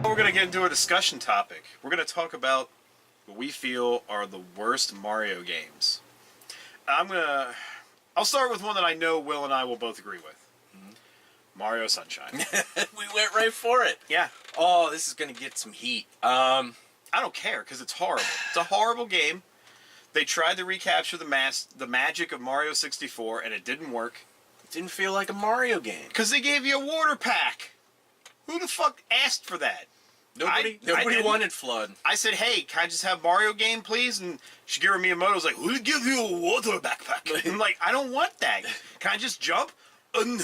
We're going to get into a discussion topic. We're going to talk about what we feel are the worst Mario games. I'll start with one that I know Will and I will both agree with. Mario Sunshine. We went right for it. Yeah. Oh, this is going to get some heat. I don't care because it's horrible. It's a horrible game. They tried to recapture the magic of Mario 64 and it didn't work. It didn't feel like a Mario game. Because they gave you a water pack. Who the fuck asked for that? Nobody wanted Flood. I said, hey, can I just have Mario game, please? And Shigeru Miyamoto was like, who'll give you a water backpack? I'm like, I don't want that. Can I just jump? No. And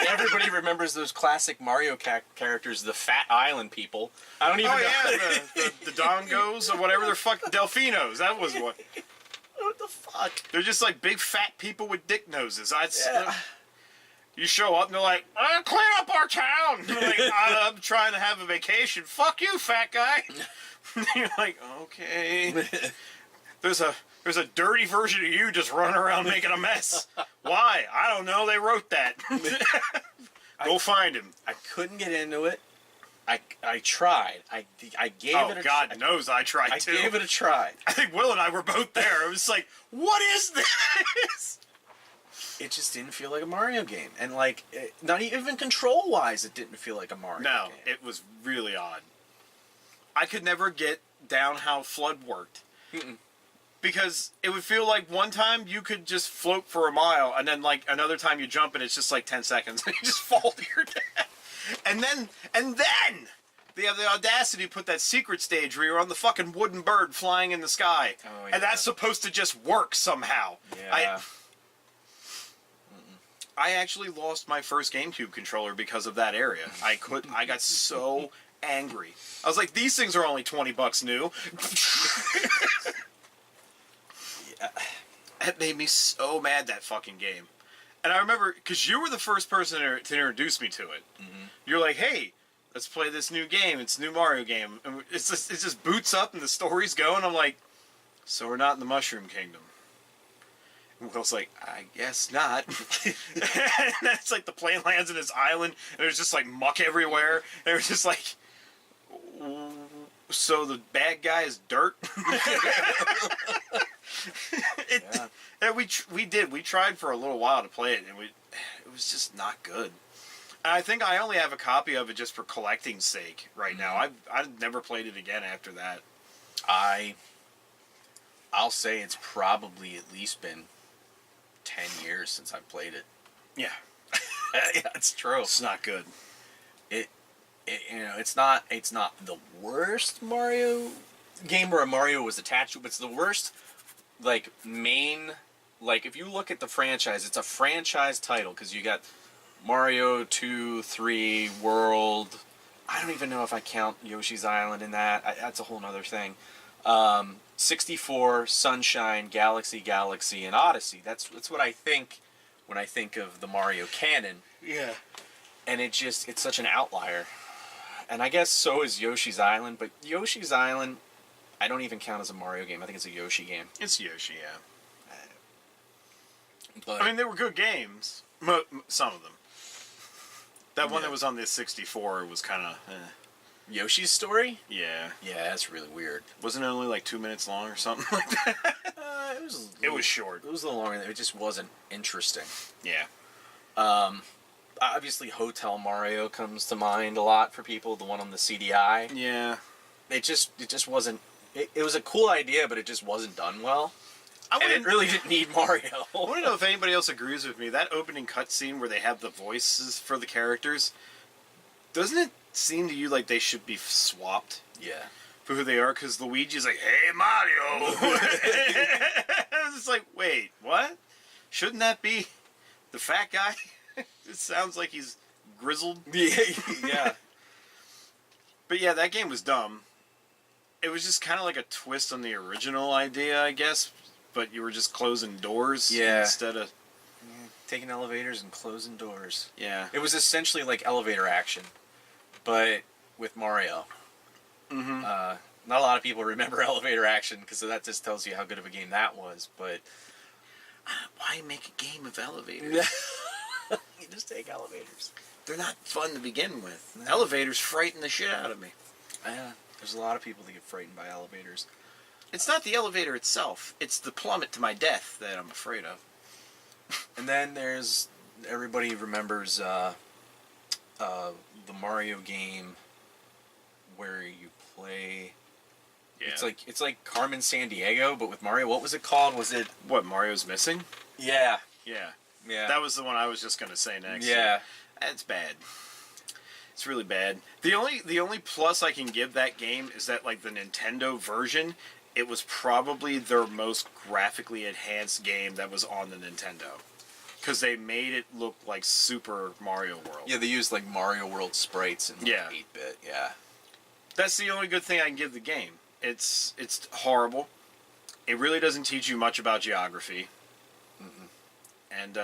everybody remembers those classic Mario characters, the Fat Island people. I don't even know. Oh, yeah, the Dongos or whatever they're fucking Delfinos. That was what. What the fuck? They're just like big fat people with dick noses. Yeah. You show up and they're like, clean up our town. You're like, I'm trying to have a vacation. Fuck you, fat guy. You're like, okay. There's a dirty version of you just running around making a mess. Why? I don't know. They wrote that. Go find him. I couldn't get into it. I tried. I gave it a try. Oh, God knows I tried too. I gave it a try. I think Will and I were both there. It was like, what is this? It just didn't feel like a Mario game. And, like, not even control-wise, it didn't feel like a Mario game. No, it was really odd. I could never get down how Flood worked. Because it would feel like one time you could just float for a mile, and then, like, another time you jump and it's just, like, 10 seconds, and you just fall to your death. And then, they have the audacity to put that secret stage where you're on the fucking wooden bird flying in the sky. Oh, yeah. And that's supposed to just work somehow. Yeah. I actually lost my first GameCube controller because of that area. I got so angry. I was like, these things are only $20 new. Yeah. It made me so mad, that fucking game. And I remember, because you were the first person to introduce me to it. You're like, hey, let's play this new game. It's a new Mario game. And it just boots up and the story's going. I'm like, so we're not in the Mushroom Kingdom. Will's like, I guess not. And that's like the plane lands in this island, and there's just like muck everywhere. And it was just like, so the bad guy is dirt. And we tried for a little while to play it, and it was just not good. And I think I only have a copy of it just for collecting's sake right now. I've never played it again after that. I'll say it's probably at least been 10 years since I've played it. Yeah. Yeah, it's true. It's not good. It's not the worst Mario game where a Mario was attached to, but it's the worst, like, main, like, if you look at the franchise, it's a franchise title, because you got Mario 2, 3, World, I don't even know if I count Yoshi's Island in that, that's a whole nother thing. 64, Sunshine, Galaxy, and Odyssey. That's what I think when I think of the Mario canon. Yeah. And it's such an outlier. And I guess so is Yoshi's Island, but Yoshi's Island, I don't even count as a Mario game. I think it's a Yoshi game. It's Yoshi, yeah. But, I mean, they were good games. Some of them. That one that was on the 64 was kind of... Yoshi's Story? Yeah. Yeah, that's really weird. Wasn't it only like 2 minutes long or something like that? It was short. It was a little longer. It just wasn't interesting. Yeah. Obviously, Hotel Mario comes to mind a lot for people. The one on the CDI. Yeah. It just wasn't. It was a cool idea, but it just wasn't done well. And it really didn't need Mario. I want to know if anybody else agrees with me. That opening cutscene where they have the voices for the characters, doesn't it seem to you like they should be swapped? Yeah. For who they are? Because Luigi's like, hey, Mario! It's like, wait, what? Shouldn't that be the fat guy? It sounds like he's grizzled. Yeah. But yeah, that game was dumb. It was just kind of like a twist on the original idea, I guess. But you were just closing doors instead of... Taking elevators and closing doors. Yeah. It was essentially like elevator action, but with Mario. Not a lot of people remember elevator action, because that just tells you how good of a game that was, but... Why make a game of elevators? You just take elevators. they're not fun to begin with. Elevators frighten the shit out of me. Yeah, there's a lot of people that get frightened by elevators. It's not the elevator itself. It's the plummet to my death that I'm afraid of. And then there's everybody remembers the Mario game where you play. Yeah. It's like Carmen San Diego, but with Mario. What was it called? Was it What, Mario's Missing? Yeah. Yeah. Yeah. That was the one I was just gonna say next. Yeah. It's bad. It's really bad. The only plus I can give that game is that like the Nintendo version, it was probably their most graphically enhanced game that was on the Nintendo. Because they made it look like Super Mario World. Yeah, they used like Mario World sprites and Yeah. 8-bit. Yeah. That's the only good thing I can give the game. It's horrible. It really doesn't teach you much about geography. And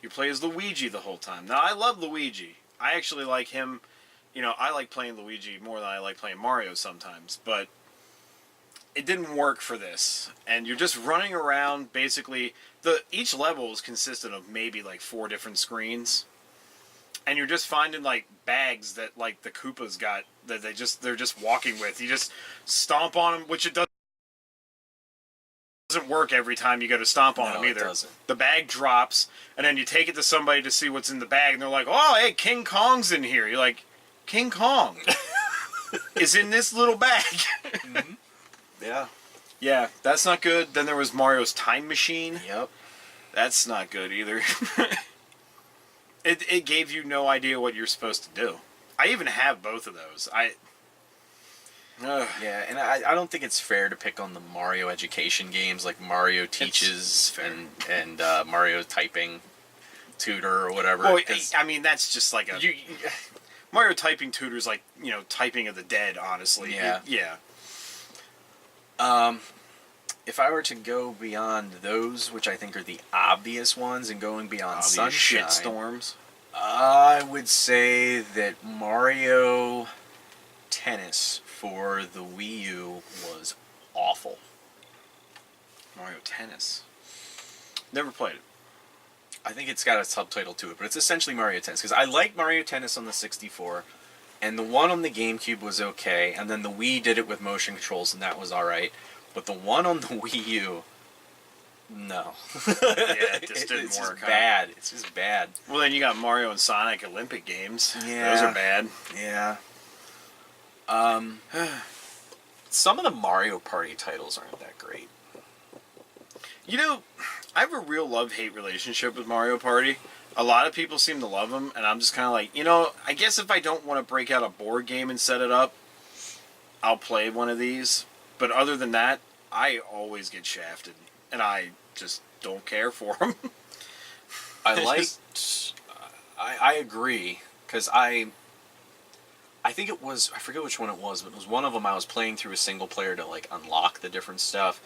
you play as Luigi the whole time. Now, I love Luigi. I actually like him. You know, I like playing Luigi more than I like playing Mario sometimes. But it didn't work for this. And you're just running around, basically. Each level is consistent of maybe like 4 different screens. And you're just finding like bags that like the Koopas got that they're just walking with. You just stomp on them, which it doesn't work every time you go to stomp on them either. It doesn't. The bag drops, and then you take it to somebody to see what's in the bag, and they're like, "Oh, hey, King Kong's in here." You're like, "King Kong is in this little bag." Mm-hmm. Yeah. Yeah, that's not good. Then there was Mario's Time Machine. Yep. That's not good either. It gave you no idea what you're supposed to do. I even have both of those. Yeah, and I don't think it's fair to pick on the Mario education games like Mario Teaches and Mario Typing Tutor or whatever. Well, I mean, that's just like Mario Typing Tutor is like, Typing of the Dead, honestly. Yeah. Yeah. If I were to go beyond those, which I think are the obvious ones, and going beyond Sunshine, shitstorms, I would say that Mario Tennis for the Wii U was awful. Mario Tennis. Never played it. I think it's got a subtitle to it, but it's essentially Mario Tennis. Because I liked Mario Tennis on the 64, and the one on the GameCube was okay, and then the Wii did it with motion controls, and that was alright. But the one on the Wii U, no. Yeah, it just didn't it's work. Just bad. It's just bad. Well, then you got Mario and Sonic Olympic games. Yeah. Those are bad. Yeah. Some of the Mario Party titles aren't that great. I have a real love-hate relationship with Mario Party. A lot of people seem to love them, and I'm just kind of like, I guess if I don't want to break out a board game and set it up, I'll play one of these. But other than that, I always get shafted, and I just don't care for them. I agree, because I think it was, I forget which one it was, but it was one of them I was playing through a single player to like unlock the different stuff,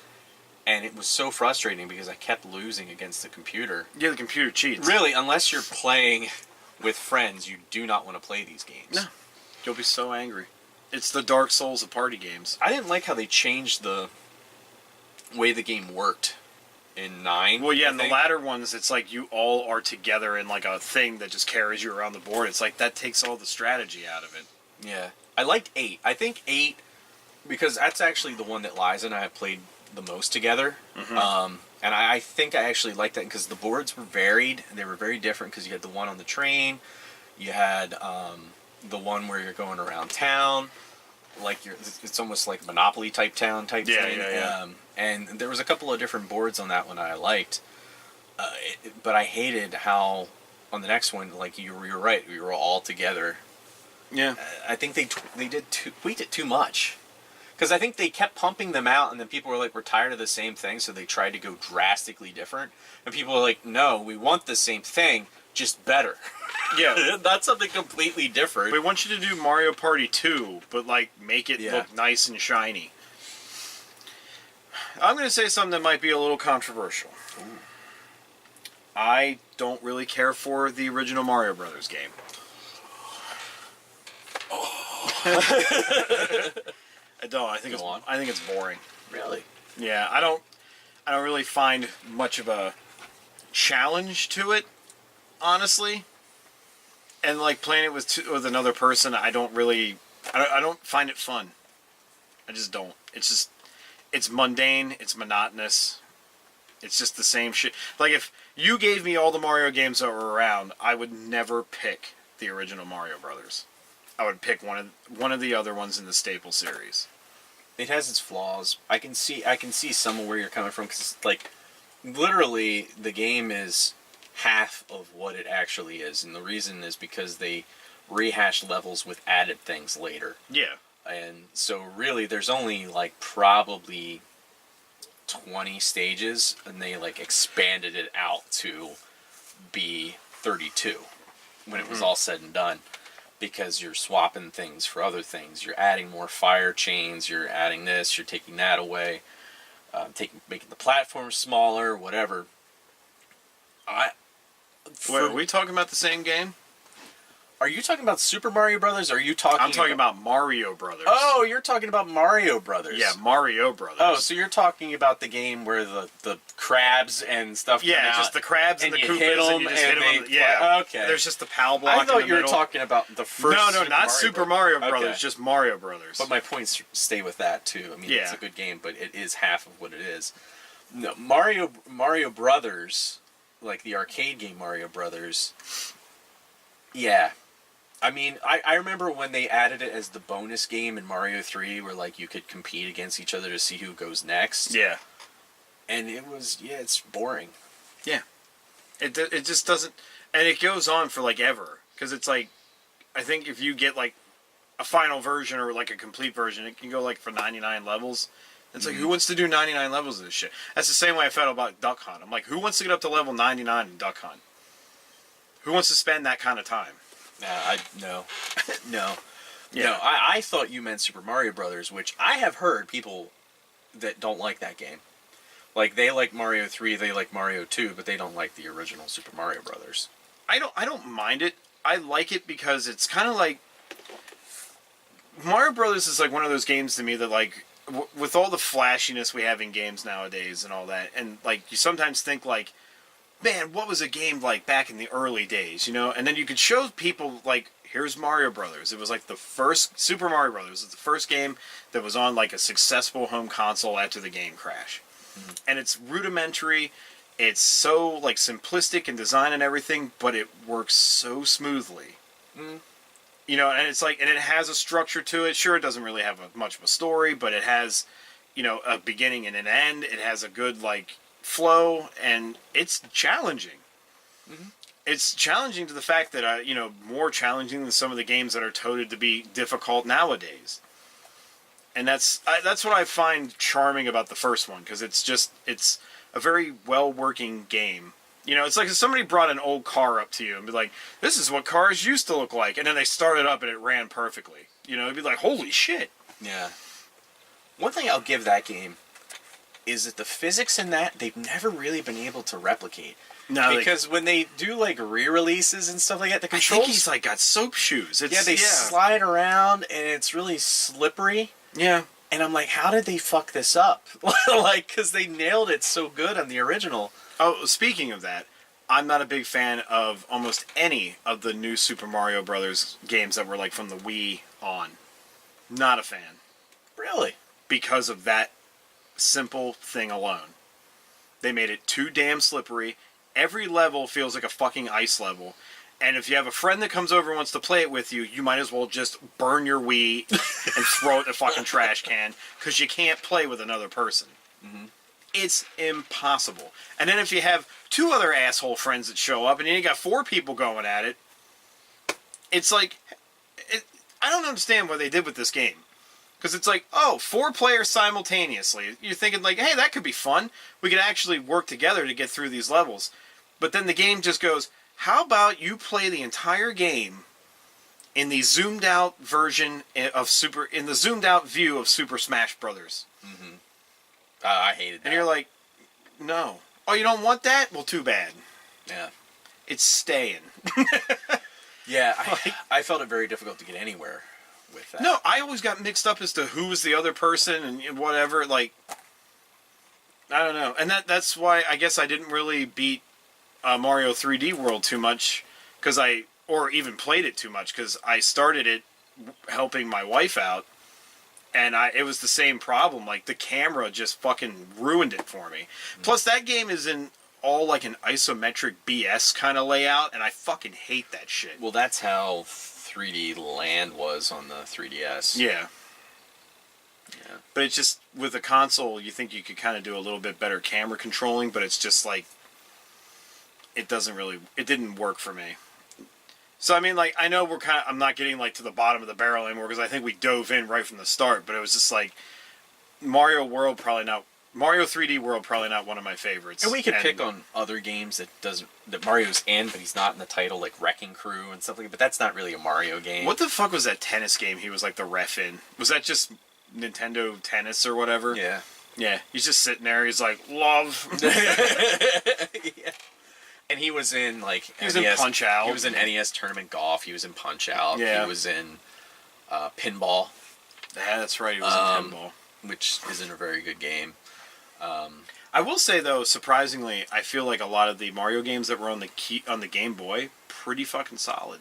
and it was so frustrating because I kept losing against the computer. Yeah, the computer cheats. Really, unless you're playing with friends, you do not want to play these games. No. You'll be so angry. It's the Dark Souls of party games. I didn't like how they changed the way the game worked in 9. Well, yeah, in the latter ones, it's like you all are together in like a thing that just carries you around the board. It's like that takes all the strategy out of it. Yeah. I liked 8. I think 8, because that's actually the one that Liza and I have played the most together. Mm-hmm. And I think I actually liked that because the boards were varied. And they were very different because you had the one on the train. You had the one where you're going around town. It's almost like Monopoly type town type thing. Yeah. And there was a couple of different boards on that one I liked. But I hated how on the next one, like you're right, we were all together. Yeah. I think they tweaked it too much. Because I think they kept pumping them out, and then people were like, we're tired of the same thing, so they tried to go drastically different. And people were like, no, we want the same thing, just better. Yeah. Not something completely different. We want you to do Mario Party 2, but like make it Yeah. look nice and shiny. I'm going to say something that might be a little controversial. Ooh. I don't really care for the original Mario Brothers game. I don't. I think it's boring. Really? Yeah, I don't really find much of a challenge to it, honestly. And like playing it with another person, I don't find it fun. I just don't. It's mundane. It's monotonous. It's just the same shit. Like if you gave me all the Mario games that were around, I would never pick the original Mario Brothers. I would pick one of the other ones in the staple series. It has its flaws. I can see some of where you're coming from, because like literally the game is half of what it actually is, and the reason is because they rehash levels with added things later. Yeah. And so really there's only like probably 20 stages, and they like expanded it out to be 32 when it was all said and done, because you're swapping things for other things. You're adding more fire chains, you're adding this, you're taking that away, making the platform smaller, whatever. Wait, are we talking about the same game? Are you talking about Super Mario Brothers? Or are you talking? I'm talking about Mario Brothers. Oh, you're talking about Mario Brothers. Yeah, Mario Brothers. Oh, so you're talking about the game where the crabs and stuff. Yeah, come out, just the crabs and the you Koopas, hit them, and you just hit them. they, Yeah, okay. There's just the PAL block. I thought in the you were middle. talking about the first. No, not Super Mario Brothers. Okay. Just Mario Brothers. But my points stay with that too. I mean, Yeah. it's a good game, but it is half of what it is. No, Mario Brothers, like the arcade game Mario Brothers. Yeah. I mean, I remember when they added it as the bonus game in Mario 3, where like you could compete against each other to see who goes next. Yeah. And it was, it's boring. Yeah. It just doesn't, and it goes on for like ever, because it's like, I think if you get like a final version or like a complete version, it can go like for 99 levels. It's like, who wants to do 99 levels of this shit? That's the same way I felt about Duck Hunt. I'm like, who wants to get up to level 99 in Duck Hunt? Who wants to spend that kind of time? No. Yeah. No, I thought you meant Super Mario Brothers, which I have heard people that don't like that game. Like, they like Mario 3, they like Mario 2, but they don't like the original Super Mario Brothers. I don't mind it. I like it because it's kind of like Mario Brothers is like one of those games to me that like with all the flashiness we have in games nowadays and all that, and like you sometimes think like, man, what was a game like back in the early days, you know? And then you could show people like, here's Mario Brothers. It was like the first Super Mario Brothers. It's the first game that was on like a successful home console after the game crash. Mm-hmm. And it's rudimentary. It's so like simplistic in design and everything, but it works so smoothly. Mm. You know, and it's like, and it has a structure to it. Sure, it doesn't really have much of a story, but it has, you know, a beginning and an end. It has a good like flow, and it's challenging. Mm-hmm. It's challenging to the fact that, you know, more challenging than some of the games that are touted to be difficult nowadays. And that's what I find charming about the first one, because it's a very well-working game. You know, it's like if somebody brought an old car up to you and be like, this is what cars used to look like, and then they started up and it ran perfectly. You know, it'd be like, holy shit. Yeah. One thing I'll give that game is that the physics in that, they've never really been able to replicate. No, because when they do like re-releases and stuff like that, the controls, I think he's like got soap shoes. They slide around and it's really slippery. Yeah. And I'm like, how did they fuck this up? Like, because they nailed it so good on the original. Oh, speaking of that, I'm not a big fan of almost any of the new Super Mario Brothers games that were like from the Wii on. Not a fan. Really? Because of that simple thing alone. They made it too damn slippery. Every level feels like a fucking ice level. And if you have a friend that comes over and wants to play it with you, you might as well just burn your Wii and throw it in the fucking trash can, because you can't play with another person. Mm-hmm. It's impossible. And then if you have two other asshole friends that show up and then you got four people going at it, it's like, I don't understand what they did with this game. Because it's like, oh, 4 players simultaneously. You're thinking like, hey, that could be fun. We could actually work together to get through these levels. But then the game just goes, how about you play the entire game in the zoomed out version of in the zoomed out view of Super Smash Brothers? Mm-hmm. I hated that. And you're like, no. Oh, you don't want that? Well, too bad. Yeah. It's staying. Yeah, I felt it very difficult to get anywhere with that. No, I always got mixed up as to who was the other person and whatever. Like, I don't know. And that's why I guess I didn't really beat Mario 3D World too much, because I or even played it too much, because I started it helping my wife out, and it was the same problem. Like, the camera just fucking ruined it for me. Plus, that game is in all like an isometric BS kind of layout, and I fucking hate that shit. Well, that's how 3D Land was on the 3DS. Yeah. Yeah. But it's just, with a console, you think you could kind of do a little bit better camera controlling, but it's just like, it didn't work for me. So, I mean, like, I know I'm not getting, like, to the bottom of the barrel anymore, because I think we dove in right from the start, but it was just like, Mario 3D World probably not one of my favorites. And we could pick on other games that Mario's in, but he's not in the title, like Wrecking Crew and stuff like that, but that's not really a Mario game. What the fuck was that tennis game he was, like, the ref in? Was that just Nintendo Tennis or whatever? Yeah. Yeah, he's just sitting there, he's like, love. Yeah. And he was in, like, He was in Punch-Out. He was in NES Tournament Golf. He was in Punch-Out. Yeah. He was in Pinball. Yeah, that's right, he was in Pinball. Which isn't a very good game. I will say, though, surprisingly, I feel like a lot of the Mario games that were on the Game Boy, pretty fucking solid.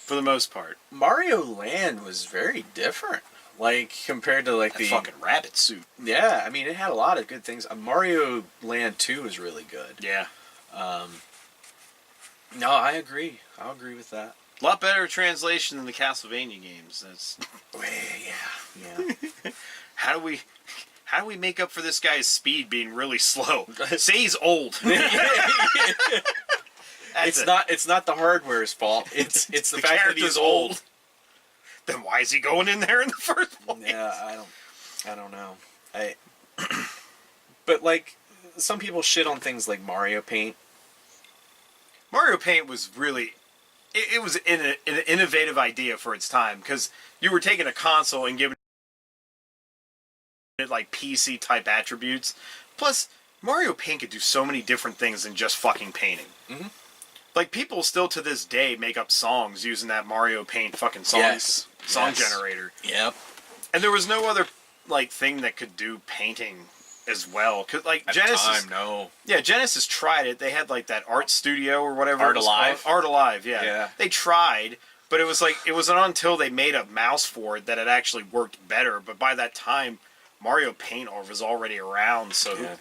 For the most part. Mario Land was very different. Like, compared to, like, the fucking rabbit suit. Yeah, I mean, it had a lot of good things. Mario Land 2 was really good. Yeah. No, I agree. I'll agree with that. A lot better translation than the Castlevania games. That's Yeah. How do we make up for this guy's speed being really slow? Say he's old. It's not the hardware's fault. It's the fact that he's old. Then why is he going in there in the first place? Yeah, I don't know. But like, some people shit on things like Mario Paint. Mario Paint was really, it was an innovative idea for its time, because you were taking a console and giving it like PC type attributes. Plus, Mario Paint could do so many different things than just fucking painting. Mm-hmm. Like, people still to this day make up songs using that Mario Paint fucking song generator. Yep. And there was no other like thing that could do painting as well. Cause like At Genesis, the time, no. Yeah, Genesis tried it. They had like that art studio or whatever. Art Alive? Art Alive, yeah. Yeah. They tried, but it was like, it wasn't until they made a mouse for it that it actually worked better. But by that time, Mario Paint was already around. So Yeah.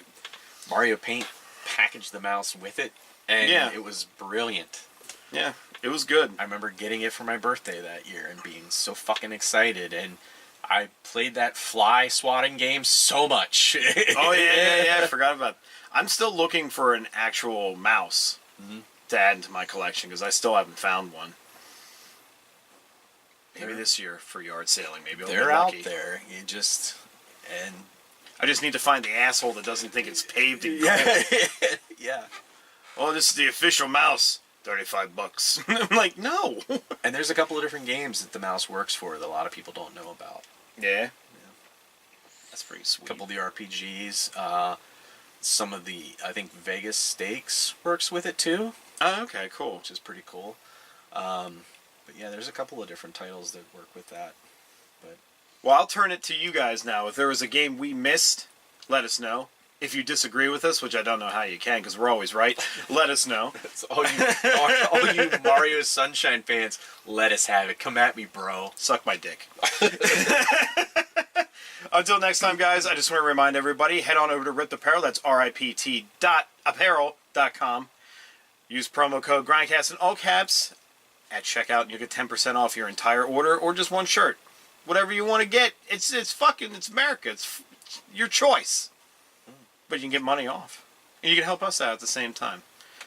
Mario Paint packaged the mouse with it, and it was brilliant. Yeah, it was good. I remember getting it for my birthday that year and being so fucking excited, and I played that fly swatting game so much. Oh yeah, I forgot about it. I'm still looking for an actual mouse to add into my collection, because I still haven't found one. Maybe this year for yard sailing. Maybe I'll They're get lucky. out there. I just need to find the asshole that doesn't think it's paved in gold. Yeah. Oh, this is the official mouse. $35. I'm like, no. And there's a couple of different games that the mouse works for that a lot of people don't know about. Yeah. That's pretty A sweet. couple of the RPGs. Some of the, I think Vegas Stakes works with it too. Oh, okay, cool. Which is pretty cool. But yeah, there's a couple of different titles that work with that. But Well, I'll turn it to you guys now. If there was a game we missed, let us know. If you disagree with us, which I don't know how you can, because we're always right, let us know. it's all you Mario Sunshine fans, let us have it. Come at me, bro. Suck my dick. Until next time, guys, I just want to remind everybody, head on over to Ripped Apparel. That's ript.apparel.com. Use promo code Grindcast in all caps at checkout, and you'll get 10% off your entire order, or just one shirt. Whatever you want to get. It's America. It's your choice. But you can get money off. And you can help us out at the same time.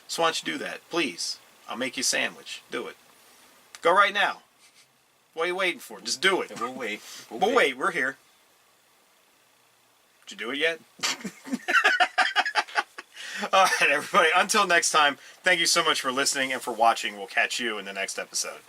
So why don't you do that? Please. I'll make you a sandwich. Do it. Go right now. What are you waiting for? Just do it. We'll wait. We'll wait. We're here. Did you do it yet? All right, everybody. Until next time, thank you so much for listening and for watching. We'll catch you in the next episode.